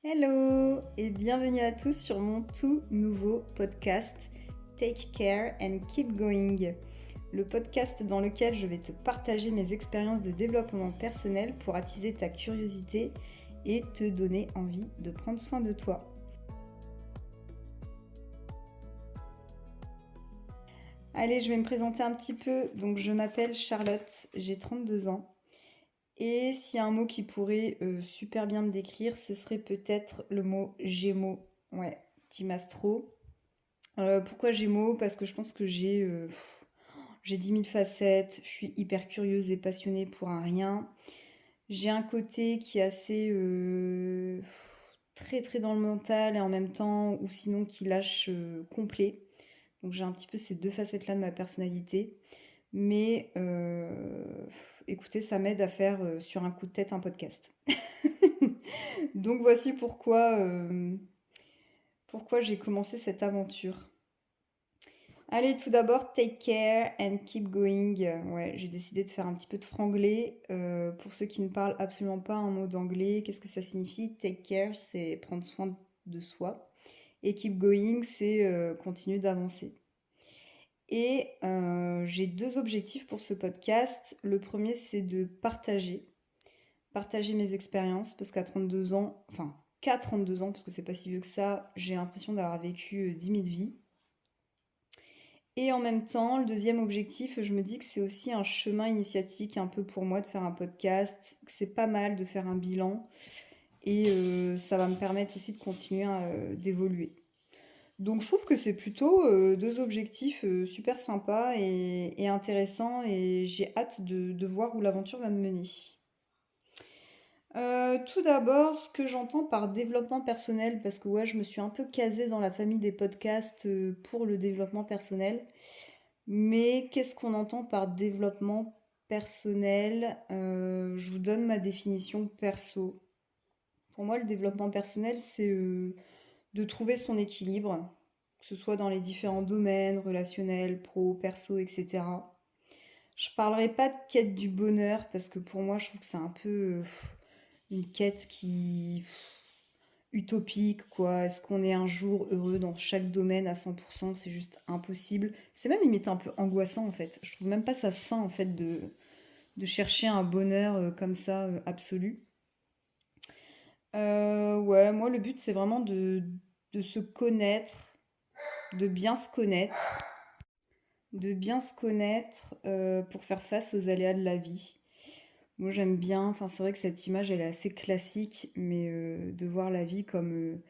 Hello et bienvenue à tous sur mon tout nouveau podcast Take Care and Keep Going, le podcast dans lequel je vais te partager mes expériences de développement personnel pour attiser ta curiosité et te donner envie de prendre soin de toi. Allez, je vais me présenter un petit peu. Donc, je m'appelle Charlotte, j'ai 32 ans. Et s'il y a un mot qui pourrait super bien me décrire, ce serait peut-être le mot Gémeaux. Ouais, Team Astro. Pourquoi Gémeaux? Parce que je pense que j'ai 10 000 facettes, je suis hyper curieuse et passionnée pour un rien. J'ai un côté qui est assez très très dans le mental et en même temps, ou sinon qui lâche complet. Donc j'ai un petit peu ces deux facettes-là de ma personnalité. Mais écoutez, ça m'aide à faire sur un coup de tête un podcast. Donc voici pourquoi j'ai commencé cette aventure. Allez, tout d'abord, take care and keep going. Ouais, j'ai décidé de faire un petit peu de franglais. Pour ceux qui ne parlent absolument pas un mot d'anglais, qu'est-ce que ça signifie? Take care, c'est prendre soin de soi. Et keep going, c'est continuer d'avancer. Et j'ai deux objectifs pour ce podcast. Le premier, c'est de partager mes expériences, parce qu'à 32 ans, enfin, qu'à 32 ans, parce que c'est pas si vieux que ça, j'ai l'impression d'avoir vécu 10 000 vies. Et en même temps, le deuxième objectif, je me dis que c'est aussi un chemin initiatique un peu pour moi de faire un podcast, que c'est pas mal de faire un bilan, et ça va me permettre aussi de continuer d'évoluer. Donc je trouve que c'est plutôt deux objectifs super sympas et intéressants, et j'ai hâte de voir où l'aventure va me mener. Tout d'abord, ce que j'entends par développement personnel, parce que ouais, je me suis un peu casée dans la famille des podcasts pour le développement personnel. Mais qu'est-ce qu'on entend par développement personnel? Je vous donne ma définition perso. Pour moi, le développement personnel, c'est de trouver son équilibre, que ce soit dans les différents domaines, relationnels, pro, perso, etc. Je parlerai pas de quête du bonheur, parce que pour moi, je trouve que c'est un peu une quête qui utopique, quoi. Est-ce qu'on est un jour heureux dans chaque domaine à 100%? C'est juste impossible. C'est même limite un peu angoissant, en fait. Je trouve même pas ça sain, en fait, de chercher un bonheur comme ça, absolu. Ouais, moi, le but, c'est vraiment de se connaître, de bien se connaître, pour faire face aux aléas de la vie. Moi, j'aime bien, enfin, c'est vrai que cette image, elle est assez classique, mais de voir la vie comme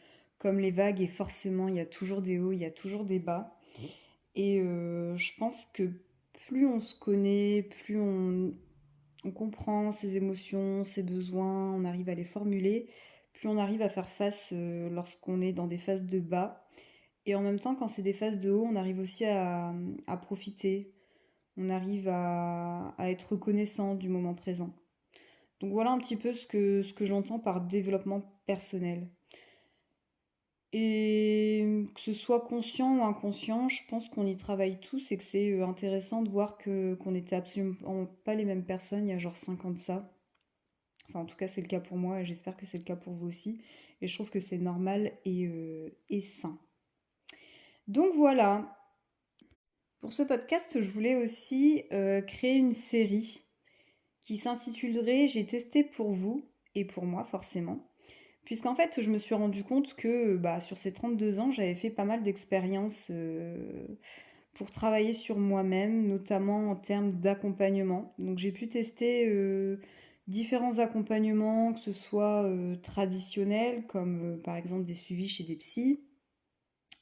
les vagues, et forcément, il y a toujours des hauts, il y a toujours des bas. Et je pense que plus on se connaît, plus on comprend ses émotions, ses besoins, on arrive à les formuler, plus on arrive à faire face lorsqu'on est dans des phases de bas. Et en même temps, quand c'est des phases de haut, on arrive aussi à profiter, on arrive à être reconnaissant du moment présent. Donc voilà un petit peu ce que j'entends par développement personnel. Et que ce soit conscient ou inconscient, je pense qu'on y travaille tous, et que c'est intéressant de voir qu'on n'était absolument pas les mêmes personnes il y a genre 5 ans de ça. Enfin, en tout cas, c'est le cas pour moi, et j'espère que c'est le cas pour vous aussi. Et je trouve que c'est normal et sain. Donc voilà. Pour ce podcast, je voulais aussi créer une série qui s'intitulerait J'ai testé pour vous et pour moi forcément. Puisqu'en fait, je me suis rendu compte que bah, sur ces 32 ans, j'avais fait pas mal d'expériences pour travailler sur moi-même, notamment en termes d'accompagnement. Donc j'ai pu tester différents accompagnements, que ce soit traditionnels, comme par exemple des suivis chez des psys,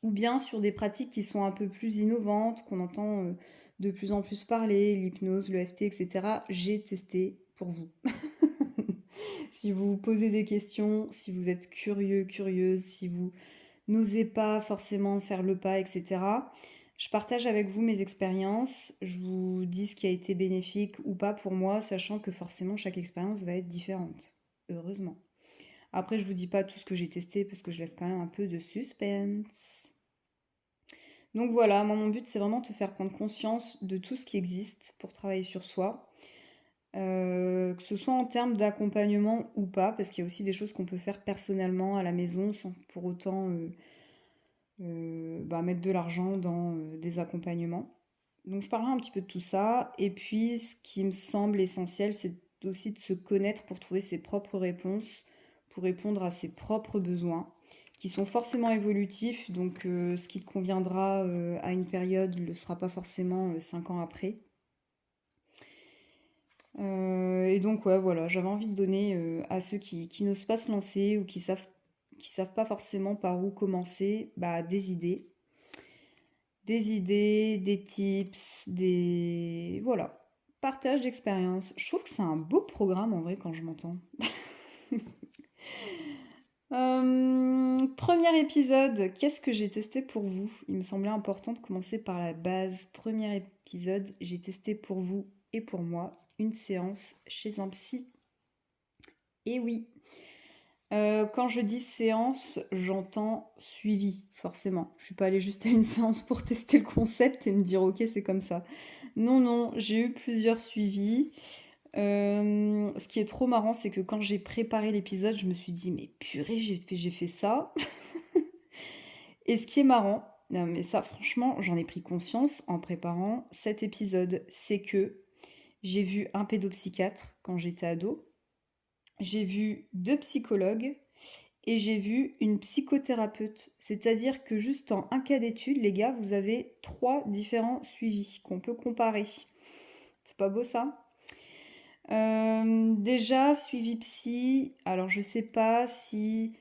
ou bien sur des pratiques qui sont un peu plus innovantes, qu'on entend de plus en plus parler, l'hypnose, le l'EFT, etc. J'ai testé pour vous. Si vous vous posez des questions, si vous êtes curieux, curieuse, si vous n'osez pas forcément faire le pas, etc. Je partage avec vous mes expériences, je vous dis ce qui a été bénéfique ou pas pour moi, sachant que forcément chaque expérience va être différente, heureusement. Après, je vous dis pas tout ce que j'ai testé, parce que je laisse quand même un peu de suspense. Donc voilà, moi mon but, c'est vraiment de te faire prendre conscience de tout ce qui existe pour travailler sur soi. que ce soit en termes d'accompagnement ou pas, parce qu'il y a aussi des choses qu'on peut faire personnellement à la maison sans pour autant, mettre de l'argent dans, des accompagnements. Donc je parlerai un petit peu de tout ça et puis ce qui me semble essentiel, c'est aussi de se connaître pour trouver ses propres réponses, pour répondre à ses propres besoins, qui sont forcément évolutifs, donc ce qui te conviendra, à une période ne le sera pas forcément, 5 ans après. Et donc ouais, voilà, j'avais envie de donner, à ceux qui n'osent pas se lancer ou qui savent pas forcément par où commencer, bah, des tips, des voilà, partage d'expériences. Je trouve que c'est un beau programme en vrai quand je m'entends. 1 épisode, qu'est-ce que j'ai testé pour vous? Il me semblait important de commencer par la base. Premier épisode, j'ai testé pour vous et pour moi une séance chez un psy. Et oui, quand je dis séance, j'entends suivi, forcément. Je suis pas allée juste à une séance pour tester le concept et me dire: «OK, c'est comme ça». Non, non, j'ai eu plusieurs suivis. Ce qui est trop marrant, c'est que quand j'ai préparé l'épisode, je me suis dit: «Mais purée, j'ai fait ça». Et ce qui est marrant, non mais ça franchement, j'en ai pris conscience en préparant cet épisode, c'est que j'ai vu un pédopsychiatre quand j'étais ado, j'ai vu 2 psychologues et j'ai vu une psychothérapeute. C'est-à-dire que juste en un cas d'étude, les gars, vous avez 3 différents suivis qu'on peut comparer. C'est pas beau ça? Déjà, suivi psy, alors je sais pas si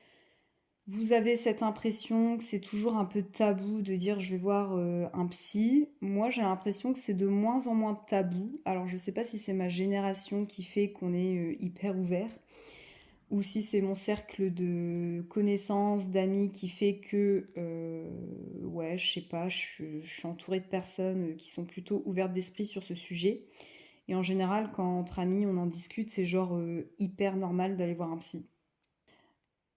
vous avez cette impression que c'est toujours un peu tabou de dire je vais voir un psy. Moi, j'ai l'impression que c'est de moins en moins tabou. Alors, je sais pas si c'est ma génération qui fait qu'on est hyper ouvert ou si c'est mon cercle de connaissances, d'amis qui fait que, ouais, je sais pas, je suis entourée de personnes qui sont plutôt ouvertes d'esprit sur ce sujet. Et en général, quand entre amis on en discute, c'est genre hyper normal d'aller voir un psy.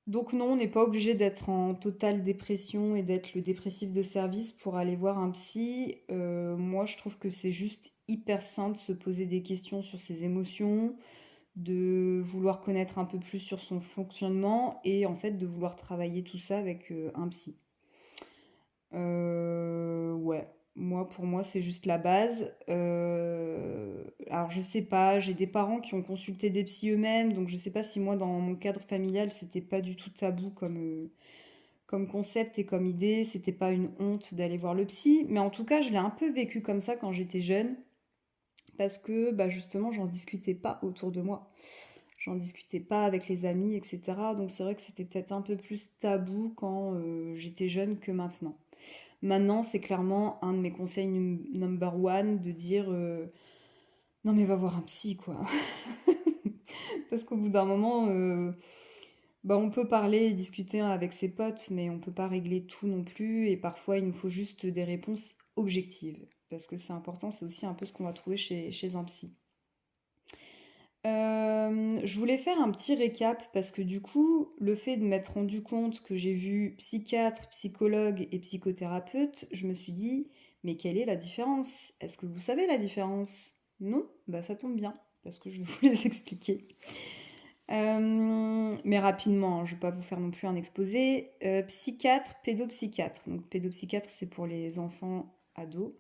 Donc non, on n'est pas obligé d'être en totale dépression et d'être le dépressif de service pour aller voir un psy. Moi, je trouve que c'est juste hyper sain de se poser des questions sur ses émotions, de vouloir connaître un peu plus sur son fonctionnement et en fait de vouloir travailler tout ça avec un psy. Ouais, moi pour moi c'est juste la base. Alors je sais pas, j'ai des parents qui ont consulté des psys eux-mêmes, donc je sais pas si moi dans mon cadre familial c'était pas du tout tabou comme concept et comme idée, c'était pas une honte d'aller voir le psy, mais en tout cas je l'ai un peu vécu comme ça quand j'étais jeune, parce que bah justement j'en discutais pas autour de moi. J'en discutais pas avec les amis, etc. Donc c'est vrai que c'était peut-être un peu plus tabou quand j'étais jeune que maintenant. Maintenant, c'est clairement un de mes conseils number one de dire non mais va voir un psy quoi. Parce qu'au bout d'un moment, bah, on peut parler et discuter avec ses potes, mais on peut pas régler tout non plus. Et parfois, il nous faut juste des réponses objectives. Parce que c'est important, c'est aussi un peu ce qu'on va trouver chez un psy. Je voulais faire un petit récap parce que du coup, le fait de m'être rendu compte que j'ai vu psychiatre, psychologue et psychothérapeute, je me suis dit, mais quelle est la différence? Est-ce que vous savez la différence? Non? Bah ça tombe bien, parce que je vais vous les expliquer. Mais rapidement, hein, je ne vais pas vous faire non plus un exposé. Psychiatre, pédopsychiatre. Donc pédopsychiatre, c'est pour les enfants ados.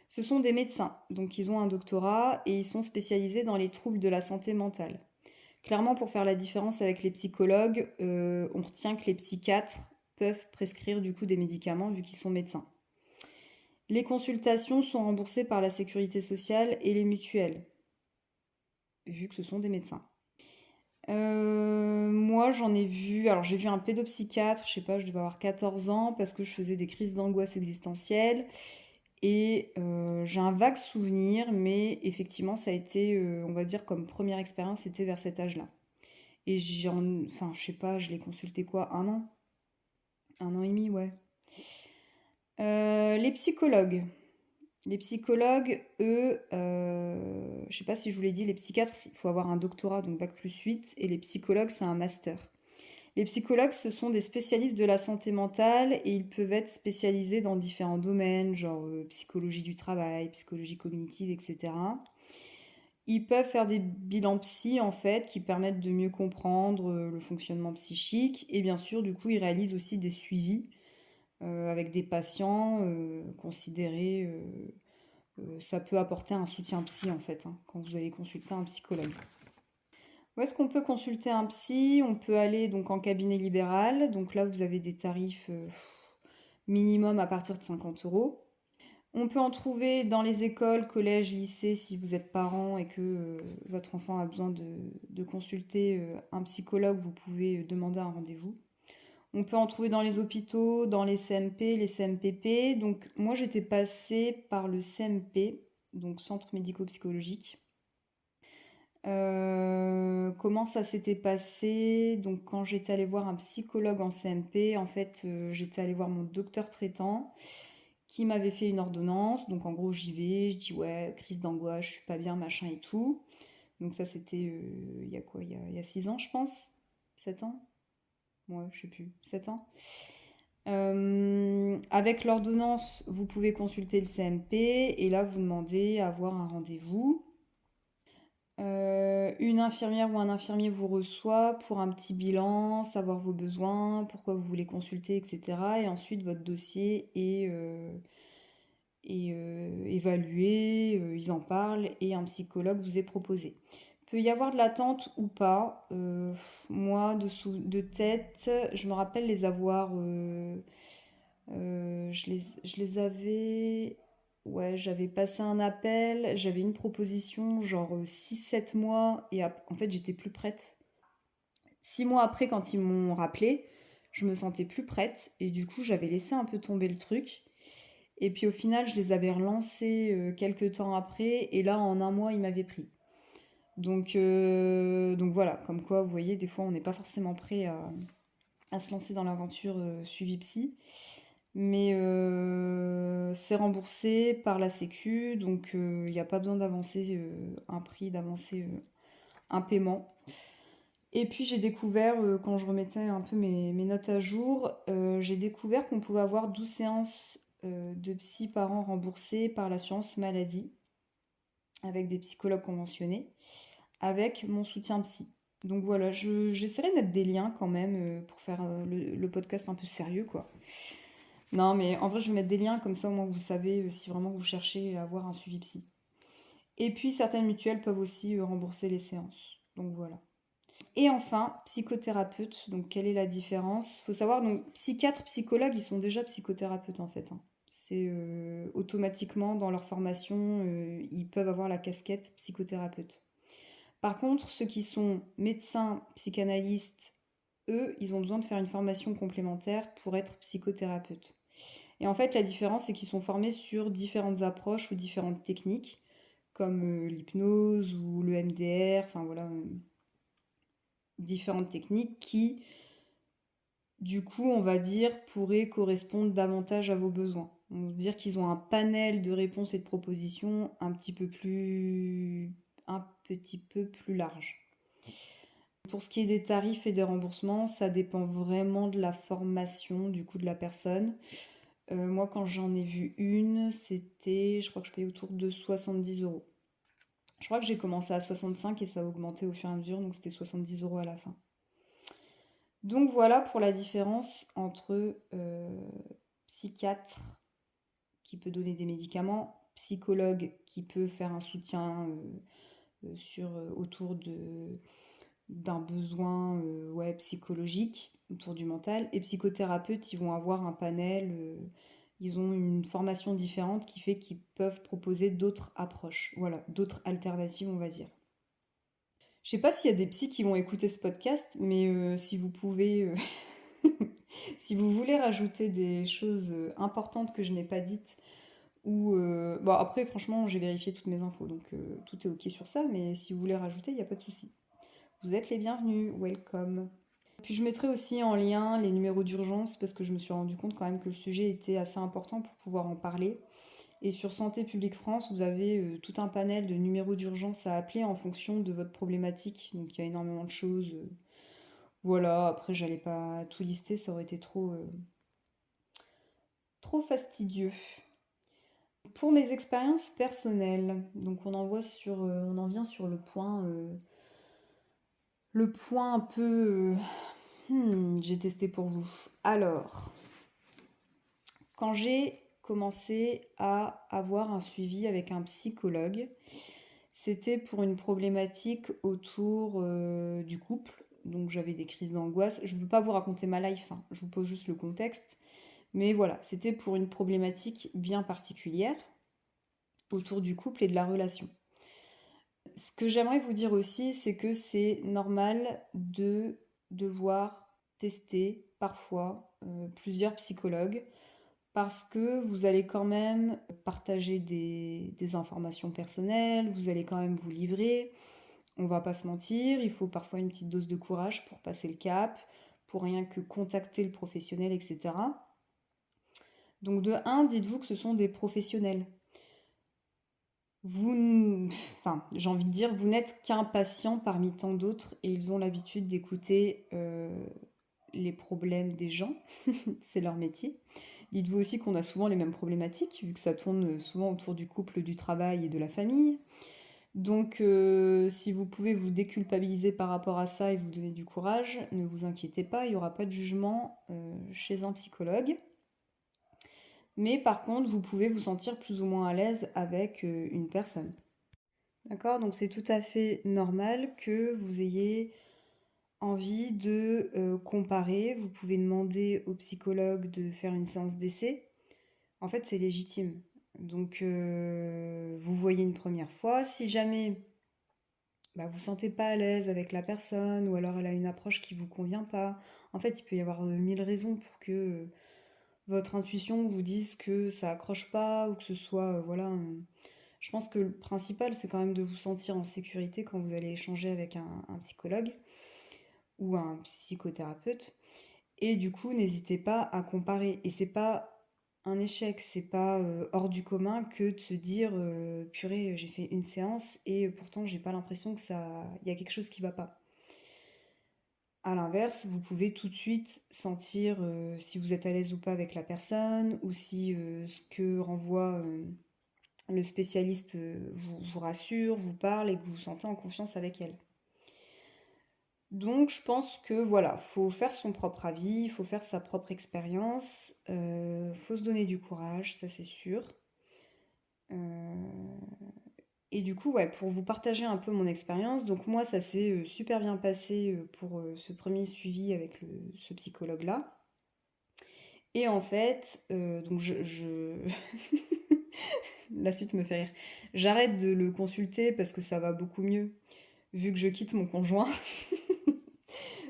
Ce sont des médecins, donc ils ont un doctorat et ils sont spécialisés dans les troubles de la santé mentale. Clairement, pour faire la différence avec les psychologues, on retient que les psychiatres peuvent prescrire du coup des médicaments vu qu'ils sont médecins. Les consultations sont remboursées par la sécurité sociale et les mutuelles, vu que ce sont des médecins. Moi, j'en ai vu, alors j'ai vu un pédopsychiatre, je sais pas, je devais avoir 14 ans parce que je faisais des crises d'angoisse existentielle. Et j'ai un vague souvenir, mais effectivement, ça a été, on va dire, comme première expérience, c'était vers cet âge-là. Et enfin, je sais pas, je l'ai consulté quoi, 1 an? 1 an et demi, ouais. Les psychologues. Les psychologues, eux, je sais pas si je vous l'ai dit, les psychiatres, il faut avoir un doctorat, donc bac+8, et les psychologues, c'est un master. Les psychologues, ce sont des spécialistes de la santé mentale et ils peuvent être spécialisés dans différents domaines, genre psychologie du travail, psychologie cognitive, etc. Ils peuvent faire des bilans psy, en fait, qui permettent de mieux comprendre, le fonctionnement psychique et bien sûr, du coup, ils réalisent aussi des suivis, avec des patients, considérés, ça peut apporter un soutien psy, en fait, hein, quand vous allez consulter un psychologue. Où est-ce qu'on peut consulter un psy? On peut aller donc en cabinet libéral. Donc là, vous avez des tarifs minimum à partir de 50 euros. On peut en trouver dans les écoles, collèges, lycées, si vous êtes parent et que votre enfant a besoin de consulter un psychologue, vous pouvez demander un rendez-vous. On peut en trouver dans les hôpitaux, dans les CMP, les CMPP. Donc moi, j'étais passée par le CMP, donc Centre médico-psychologique. Comment ça s'était passé? Donc quand j'étais allée voir un psychologue en CMP, en fait, j'étais allée voir mon docteur traitant qui m'avait fait une ordonnance. Donc en gros, j'y vais, je dis ouais, crise d'angoisse, je suis pas bien, machin et tout. Donc ça, c'était il y a quoi? Il y a 6 ans, je pense? 7 ans? Ouais, je sais plus. 7 ans? Avec l'ordonnance, vous pouvez consulter le CMP et là, vous demandez à avoir un rendez-vous. Une infirmière ou un infirmier vous reçoit pour un petit bilan, savoir vos besoins, pourquoi vous voulez consulter, etc. Et ensuite, votre dossier est évalué, ils en parlent et un psychologue vous est proposé. Il peut y avoir de l'attente ou pas. Moi, de tête, je me rappelle les avoir. Je les avais. Ouais, j'avais passé un appel, j'avais une proposition genre 6-7 mois et en fait j'étais plus prête. 6 mois après quand ils m'ont rappelé, je me sentais plus prête et du coup j'avais laissé un peu tomber le truc. Et puis au final je les avais relancés quelques temps après et là en un mois ils m'avaient pris. Donc voilà, comme quoi vous voyez des fois on n'est pas forcément prêt à se lancer dans l'aventure suivi psy. Mais c'est remboursé par la Sécu, donc il n'y a pas besoin d'avancer un prix, d'avancer un paiement. Et puis j'ai découvert, quand je remettais un peu mes notes à jour, j'ai découvert qu'on pouvait avoir 12 séances de psy par an remboursées par l'assurance maladie, avec des psychologues conventionnés, avec mon soutien psy. Donc voilà, j'essaierai de mettre des liens quand même pour faire le podcast un peu sérieux, quoi. Non, mais en vrai, je vais mettre des liens comme ça, au moins vous savez si vraiment vous cherchez à avoir un suivi psy. Et puis, certaines mutuelles peuvent aussi rembourser les séances. Donc voilà. Et enfin, psychothérapeute. Donc, quelle est la différence? Il faut savoir, donc, psychiatres, psychologues, ils sont déjà psychothérapeutes en fait, hein. C'est automatiquement dans leur formation, ils peuvent avoir la casquette psychothérapeute. Par contre, ceux qui sont médecins, psychanalystes, eux, ils ont besoin de faire une formation complémentaire pour être psychothérapeute. Et en fait, la différence, c'est qu'ils sont formés sur différentes approches ou différentes techniques, comme l'hypnose ou le MDR, enfin voilà, différentes techniques qui, du coup, on va dire, pourraient correspondre davantage à vos besoins. On va dire qu'ils ont un panel de réponses et de propositions un petit peu plus large. Pour ce qui est des tarifs et des remboursements, ça dépend vraiment de la formation, du coup, de la personne. Moi, quand j'en ai vu une, je crois que je payais autour de 70 euros. Je crois que j'ai commencé à 65 et ça a augmenté au fur et à mesure, donc c'était 70 euros à la fin. Donc voilà pour la différence entre psychiatre qui peut donner des médicaments, psychologue qui peut faire un soutien autour d'un besoin ouais, psychologique, autour du mental, et psychothérapeutes, ils vont avoir un panel, ils ont une formation différente qui fait qu'ils peuvent proposer d'autres approches, voilà, d'autres alternatives, on va dire. Je sais pas s'il y a des psys qui vont écouter ce podcast, mais si vous pouvez, si vous voulez rajouter des choses importantes que je n'ai pas dites, ou bon après franchement j'ai vérifié toutes mes infos, donc tout est ok sur ça, mais si vous voulez rajouter, il n'y a pas de souci. Vous êtes les bienvenus, welcome. Puis je mettrai aussi en lien les numéros d'urgence parce que je me suis rendu compte quand même que le sujet était assez important pour pouvoir en parler. Et sur Santé publique France, vous avez tout un panel de numéros d'urgence à appeler en fonction de votre problématique. Donc il y a énormément de choses. Voilà, après j'allais pas tout lister, ça aurait été trop fastidieux. Pour mes expériences personnelles, donc on en vient sur le point un peu, j'ai testé pour vous. Alors, quand j'ai commencé à avoir un suivi avec un psychologue, c'était pour une problématique autour du couple. Donc j'avais des crises d'angoisse. Je ne veux pas vous raconter ma life, hein, je vous pose juste le contexte. Mais voilà, c'était pour une problématique bien particulière autour du couple et de la relation. Ce que j'aimerais vous dire aussi, c'est que c'est normal de devoir tester parfois plusieurs psychologues parce que vous allez quand même partager des informations personnelles, vous allez quand même vous livrer. On va pas se mentir, il faut parfois une petite dose de courage pour passer le cap, pour rien que contacter le professionnel, etc. Donc de un, dites-vous que ce sont des professionnels. Enfin, j'ai envie de dire, vous n'êtes qu'un patient parmi tant d'autres et ils ont l'habitude d'écouter les problèmes des gens, c'est leur métier. Dites-vous aussi qu'on a souvent les mêmes problématiques, vu que ça tourne souvent autour du couple, du travail et de la famille. Donc, si vous pouvez vous déculpabiliser par rapport à ça et vous donner du courage, ne vous inquiétez pas, il n'y aura pas de jugement chez un psychologue. Mais par contre, vous pouvez vous sentir plus ou moins à l'aise avec une personne. D'accord? Donc c'est tout à fait normal que vous ayez envie de comparer. Vous pouvez demander au psychologue de faire une séance d'essai. En fait, c'est légitime. Donc vous voyez une première fois. Si jamais bah, vous ne sentez pas à l'aise avec la personne ou alors elle a une approche qui ne vous convient pas, en fait, il peut y avoir mille raisons pour que votre intuition vous dise que ça accroche pas ou que ce soit, voilà. Je pense que le principal, c'est quand même de vous sentir en sécurité quand vous allez échanger avec un psychologue ou un psychothérapeute. Et du coup, n'hésitez pas à comparer. Et c'est pas un échec, c'est pas hors du commun que de se dire purée, j'ai fait une séance et pourtant j'ai pas l'impression que ça, il y a quelque chose qui va pas. À l'inverse, vous pouvez tout de suite sentir si vous êtes à l'aise ou pas avec la personne ou si ce que renvoie le spécialiste vous rassure, vous parle et que vous vous sentez en confiance avec elle. Donc je pense que voilà, faut faire son propre avis, il faut faire sa propre expérience, faut se donner du courage, ça c'est sûr. Euh, Et du coup, ouais, pour vous partager un peu mon expérience, donc moi ça s'est super bien passé pour ce premier suivi avec ce psychologue-là. Et en fait, donc la suite me fait rire. J'arrête de le consulter parce que ça va beaucoup mieux, vu que je quitte mon conjoint.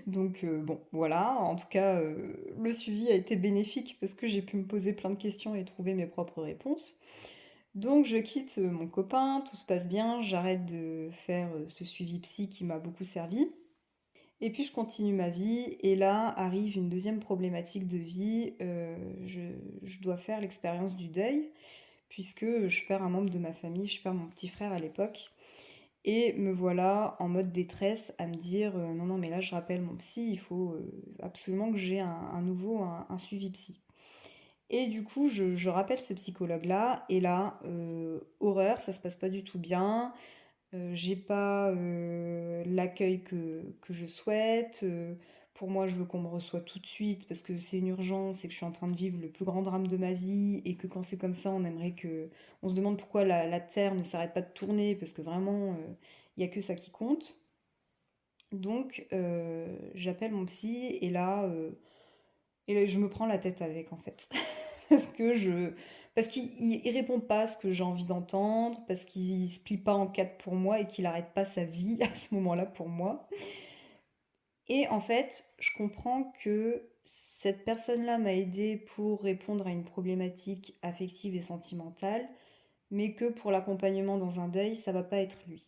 Donc bon, voilà, en tout cas, le suivi a été bénéfique parce que j'ai pu me poser plein de questions et trouver mes propres réponses. Donc je quitte mon copain, tout se passe bien, j'arrête de faire ce suivi psy qui m'a beaucoup servi. Et puis je continue ma vie et là arrive une deuxième problématique de vie. Je dois faire l'expérience du deuil puisque je perds un membre de ma famille, je perds mon petit frère à l'époque. Et me voilà en mode détresse à me dire non, non, mais là je rappelle mon psy, il faut absolument que j'ai un suivi psy. Et du coup, je rappelle ce psychologue-là, et là, horreur, ça se passe pas du tout bien, j'ai pas l'accueil que je souhaite. Pour moi, je veux qu'on me reçoive tout de suite parce que c'est une urgence et que je suis en train de vivre le plus grand drame de ma vie et que quand c'est comme ça, on aimerait que... On se demande pourquoi la Terre ne s'arrête pas de tourner parce que vraiment, il n'y a que ça qui compte. Donc, j'appelle mon psy et là, je me prends la tête avec en fait. Parce que parce qu'il répond pas à ce que j'ai envie d'entendre, parce qu'il se plie pas en quatre pour moi et qu'il arrête pas sa vie à ce moment-là pour moi. Et en fait, je comprends que cette personne-là m'a aidé pour répondre à une problématique affective et sentimentale, mais que pour l'accompagnement dans un deuil, ça va pas être lui.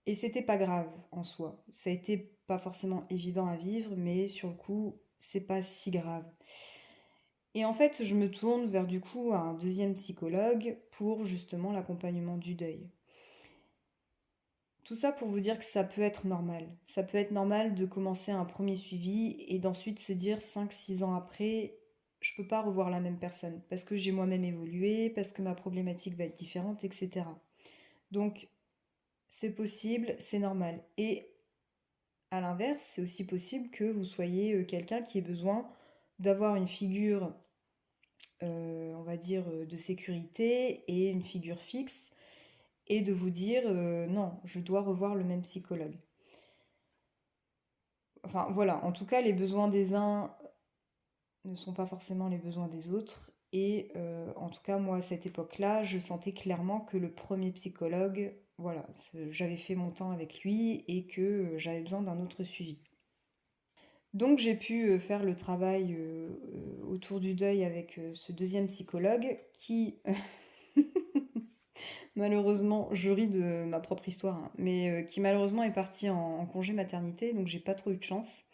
Et c'était pas grave en soi. Ça a été pas forcément évident à vivre, mais sur le coup, c'est pas si grave. Et en fait, je me tourne vers du coup un deuxième psychologue pour justement l'accompagnement du deuil. Tout ça pour vous dire que ça peut être normal. Ça peut être normal de commencer un premier suivi et d'ensuite se dire 5, 6 ans après, je peux pas revoir la même personne parce que j'ai moi-même évolué, parce que ma problématique va être différente, etc. Donc, c'est possible, c'est normal. Et à l'inverse, c'est aussi possible que vous soyez quelqu'un qui ait besoin d'avoir une figure, on va dire, de sécurité et une figure fixe, et de vous dire non, je dois revoir le même psychologue. Enfin voilà, en tout cas, les besoins des uns ne sont pas forcément les besoins des autres. Et en tout cas, moi, à cette époque-là, je sentais clairement que le premier psychologue, voilà, j'avais fait mon temps avec lui et que j'avais besoin d'un autre suivi. Donc j'ai pu faire le travail autour du deuil avec ce deuxième psychologue qui, malheureusement, je ris de ma propre histoire, hein, mais qui malheureusement est parti en congé maternité, donc j'ai pas trop eu de chance.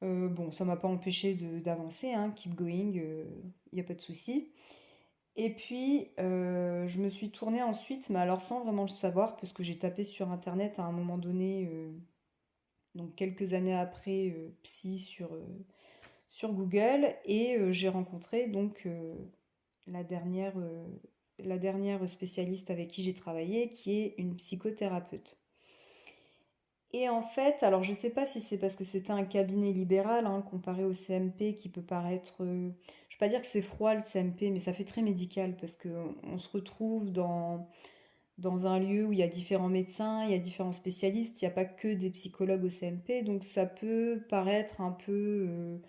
Bon, ça m'a pas empêché d'avancer, hein, keep going, il n'y a pas de souci. Et puis, je me suis tournée ensuite, mais alors sans vraiment le savoir, parce que j'ai tapé sur internet à un moment donné, donc quelques années après, psy sur Google, et j'ai rencontré donc la dernière, euh, la dernière spécialiste avec qui j'ai travaillé, qui est une psychothérapeute. Et en fait, alors je sais pas si c'est parce que c'était un cabinet libéral, hein, comparé au CMP qui peut paraître, je vais pas dire que c'est froid le CMP, mais ça fait très médical parce que on se retrouve dans un lieu où il y a différents médecins, il y a différents spécialistes, il n'y a pas que des psychologues au CMP, donc ça peut paraître un peu,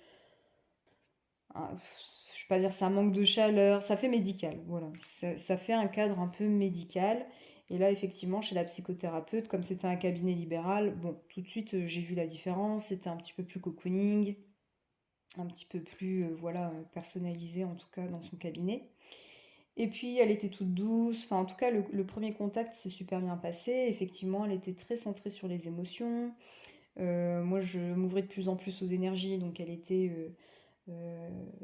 je vais pas dire ça manque de chaleur, ça fait médical, voilà. Ça fait un cadre un peu médical. Et là, effectivement, chez la psychothérapeute, comme c'était un cabinet libéral, bon, tout de suite, j'ai vu la différence. C'était un petit peu plus cocooning, un petit peu plus, voilà, personnalisé en tout cas dans son cabinet. Et puis, elle était toute douce. Enfin, en tout cas, le premier contact s'est super bien passé. Effectivement, elle était très centrée sur les émotions. Moi, je m'ouvrais de plus en plus aux énergies, donc elle était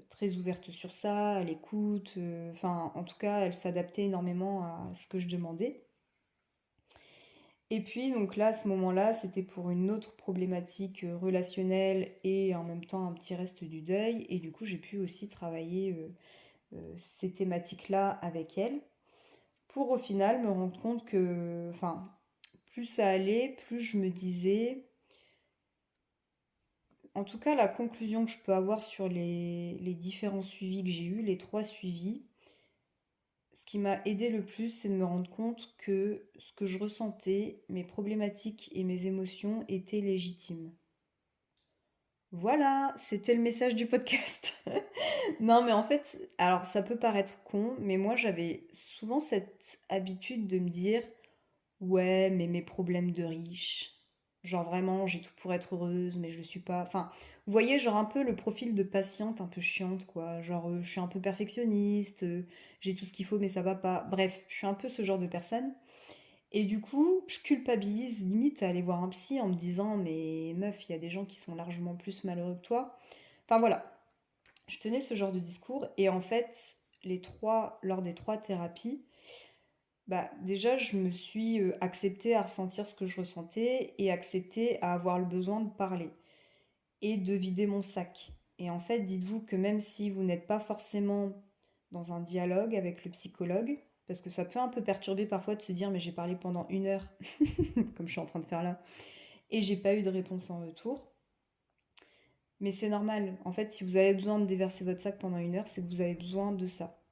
très ouverte sur ça, à l'écoute. Enfin, en tout cas, elle s'adaptait énormément à ce que je demandais. Et puis, donc là, à ce moment-là, c'était pour une autre problématique relationnelle et en même temps un petit reste du deuil. Et du coup, j'ai pu aussi travailler ces thématiques-là avec elle pour au final me rendre compte que, enfin, plus ça allait, plus je me disais, en tout cas, la conclusion que je peux avoir sur les différents suivis que j'ai eus, les trois suivis, ce qui m'a aidé le plus, c'est de me rendre compte que ce que je ressentais, mes problématiques et mes émotions étaient légitimes. Voilà, c'était le message du podcast. Non, mais en fait, alors ça peut paraître con, mais moi j'avais souvent cette habitude de me dire, ouais, mais mes problèmes de riche. Genre vraiment, j'ai tout pour être heureuse, mais je le suis pas. Enfin, vous voyez, genre un peu le profil de patiente un peu chiante, quoi. Genre, je suis un peu perfectionniste, j'ai tout ce qu'il faut, mais ça va pas. Bref, je suis un peu ce genre de personne. Et du coup, je culpabilise limite à aller voir un psy en me disant, mais meuf, il y a des gens qui sont largement plus malheureux que toi. Enfin voilà, je tenais ce genre de discours et en fait, lors des trois thérapies, bah déjà je me suis acceptée à ressentir ce que je ressentais et acceptée à avoir le besoin de parler et de vider mon sac. Et en fait, dites-vous que même si vous n'êtes pas forcément dans un dialogue avec le psychologue, parce que ça peut un peu perturber parfois de se dire mais j'ai parlé pendant 1 heure, comme je suis en train de faire là, et j'ai pas eu de réponse en retour. Mais c'est normal. En fait, si vous avez besoin de déverser votre sac pendant 1 heure, c'est que vous avez besoin de ça.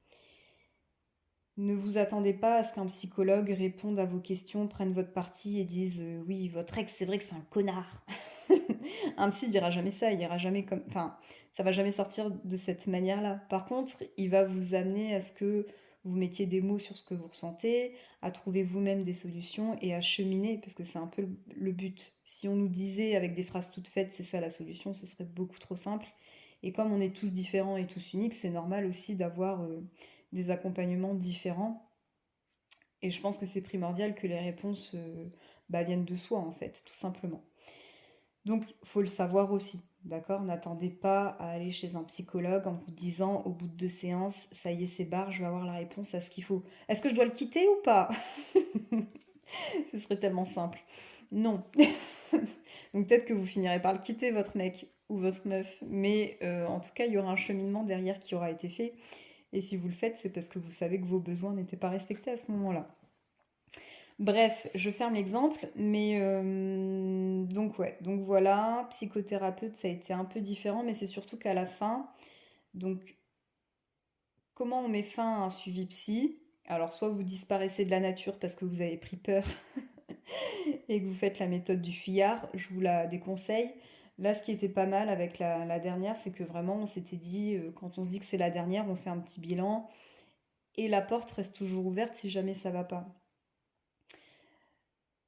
Ne vous attendez pas à ce qu'un psychologue réponde à vos questions, prenne votre parti et dise oui, votre ex, c'est vrai que c'est un connard. Un psy dira jamais ça, il ira jamais comme. Enfin, ça va jamais sortir de cette manière-là. Par contre, il va vous amener à ce que vous mettiez des mots sur ce que vous ressentez, à trouver vous-même des solutions et à cheminer, parce que c'est un peu le but. Si on nous disait avec des phrases toutes faites, c'est ça la solution, ce serait beaucoup trop simple. Et comme on est tous différents et tous uniques, c'est normal aussi d'avoir des accompagnements différents. Et je pense que c'est primordial que les réponses viennent de soi, en fait, tout simplement. Donc, il faut le savoir aussi, d'accord? N'attendez pas à aller chez un psychologue en vous disant au bout de 2 séances, ça y est, c'est barre, je vais avoir la réponse à ce qu'il faut. Est-ce que je dois le quitter ou pas? Ce serait tellement simple. Non. Donc peut-être que vous finirez par le quitter, votre mec ou votre meuf, mais en tout cas, il y aura un cheminement derrière qui aura été fait. Et si vous le faites, c'est parce que vous savez que vos besoins n'étaient pas respectés à ce moment-là. Bref, je ferme l'exemple, mais donc ouais, donc voilà, psychothérapeute, ça a été un peu différent, mais c'est surtout qu'à la fin, donc comment on met fin à un suivi psy? Alors soit vous disparaissez de la nature parce que vous avez pris peur et que vous faites la méthode du fuyard, je vous la déconseille. Là, ce qui était pas mal avec la dernière, c'est que vraiment on s'était dit, quand on se dit que c'est la dernière, on fait un petit bilan et la porte reste toujours ouverte si jamais ça va pas.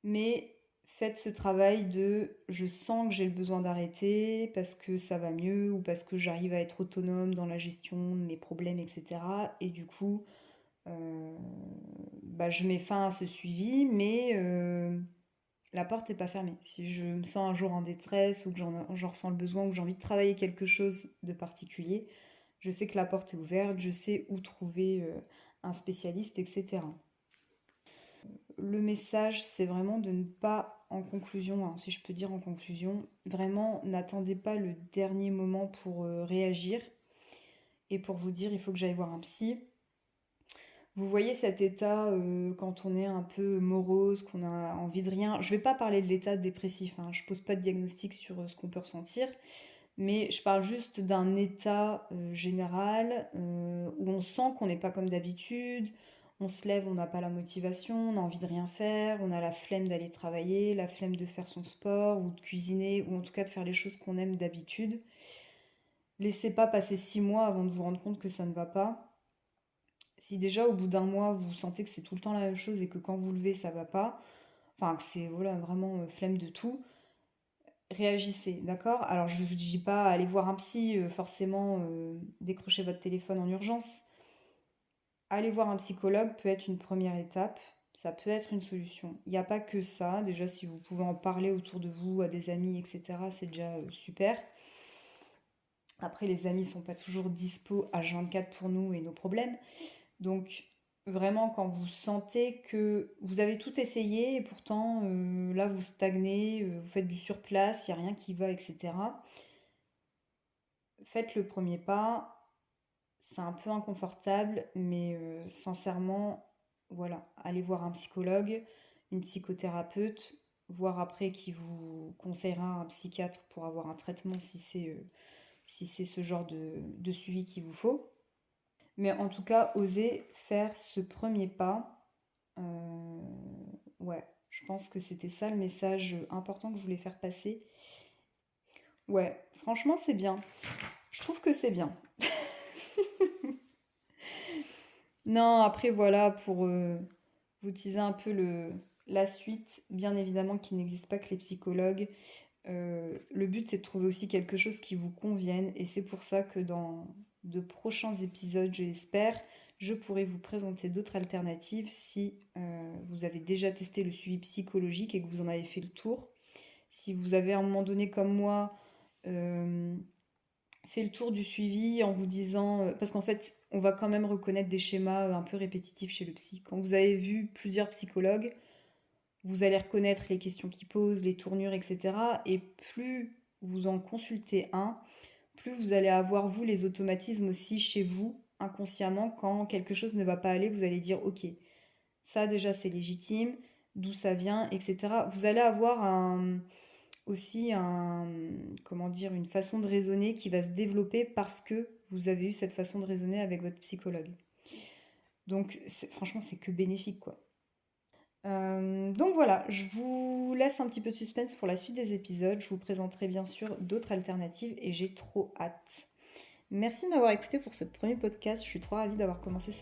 Mais faites ce travail de je sens que j'ai le besoin d'arrêter parce que ça va mieux ou parce que j'arrive à être autonome dans la gestion de mes problèmes, etc. Et du coup, bah, je mets fin à ce suivi, mais la porte n'est pas fermée. Si je me sens un jour en détresse ou que j'en ressens le besoin ou que j'ai envie de travailler quelque chose de particulier, je sais que la porte est ouverte, je sais où trouver un spécialiste, etc. Le message, c'est vraiment de ne pas, en conclusion, hein, si je peux dire en conclusion, vraiment n'attendez pas le dernier moment pour réagir et pour vous dire il faut que j'aille voir un psy. Vous voyez cet état quand on est un peu morose, qu'on a envie de rien. Je vais pas parler de l'état dépressif, hein, je pose pas de diagnostic sur ce qu'on peut ressentir, mais je parle juste d'un état général où on sent qu'on n'est pas comme d'habitude, on se lève, on n'a pas la motivation, on a envie de rien faire, on a la flemme d'aller travailler, la flemme de faire son sport ou de cuisiner, ou en tout cas de faire les choses qu'on aime d'habitude. Laissez pas passer 6 mois avant de vous rendre compte que ça ne va pas. Si déjà au bout d'un mois vous sentez que c'est tout le temps la même chose et que quand vous levez ça va pas, enfin que c'est voilà, vraiment flemme de tout, réagissez, d'accord? Alors je ne vous dis pas aller voir un psy, forcément décrochez votre téléphone en urgence. Aller voir un psychologue peut être une première étape, ça peut être une solution. Il n'y a pas que ça, déjà si vous pouvez en parler autour de vous, à des amis, etc., c'est déjà super. Après les amis sont pas toujours dispo H24 pour nous et nos problèmes. Donc vraiment quand vous sentez que vous avez tout essayé et pourtant là vous stagnez, vous faites du surplace, il n'y a rien qui va, etc. Faites le premier pas. C'est un peu inconfortable, mais sincèrement, voilà, allez voir un psychologue, une psychothérapeute, voir après qui vous conseillera un psychiatre pour avoir un traitement si c'est ce genre de suivi qu'il vous faut. Mais en tout cas, osez faire ce premier pas. Euh, ouais, je pense que c'était ça le message important que je voulais faire passer. Ouais, franchement, c'est bien. Je trouve que c'est bien. Non, après voilà, pour vous teaser un peu la suite, bien évidemment qu'il n'existe pas que les psychologues. Le but c'est de trouver aussi quelque chose qui vous convienne et c'est pour ça que dans de prochains épisodes, je l'espère, je pourrai vous présenter d'autres alternatives si vous avez déjà testé le suivi psychologique et que vous en avez fait le tour. Si vous avez à un moment donné comme moi euh, fait le tour du suivi en vous disant... parce qu'en fait, on va quand même reconnaître des schémas un peu répétitifs chez le psy. Quand vous avez vu plusieurs psychologues, vous allez reconnaître les questions qu'ils posent, les tournures, etc. Et plus vous en consultez un, plus vous allez avoir, vous, les automatismes aussi chez vous, inconsciemment. Quand quelque chose ne va pas aller, vous allez dire, ok, ça déjà c'est légitime, d'où ça vient, etc. Vous allez avoir aussi comment dire, une façon de raisonner qui va se développer parce que vous avez eu cette façon de raisonner avec votre psychologue. Donc franchement, c'est que bénéfique, quoi. Donc voilà, je vous laisse un petit peu de suspense pour la suite des épisodes. Je vous présenterai bien sûr d'autres alternatives et j'ai trop hâte. Merci de m'avoir écouté pour ce premier podcast. Je suis trop ravie d'avoir commencé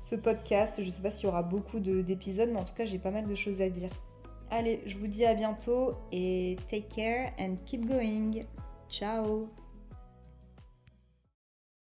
ce podcast. Je ne sais pas s'il y aura beaucoup d'épisodes, mais en tout cas, j'ai pas mal de choses à dire. Allez, je vous dis à bientôt et take care and keep going. Ciao!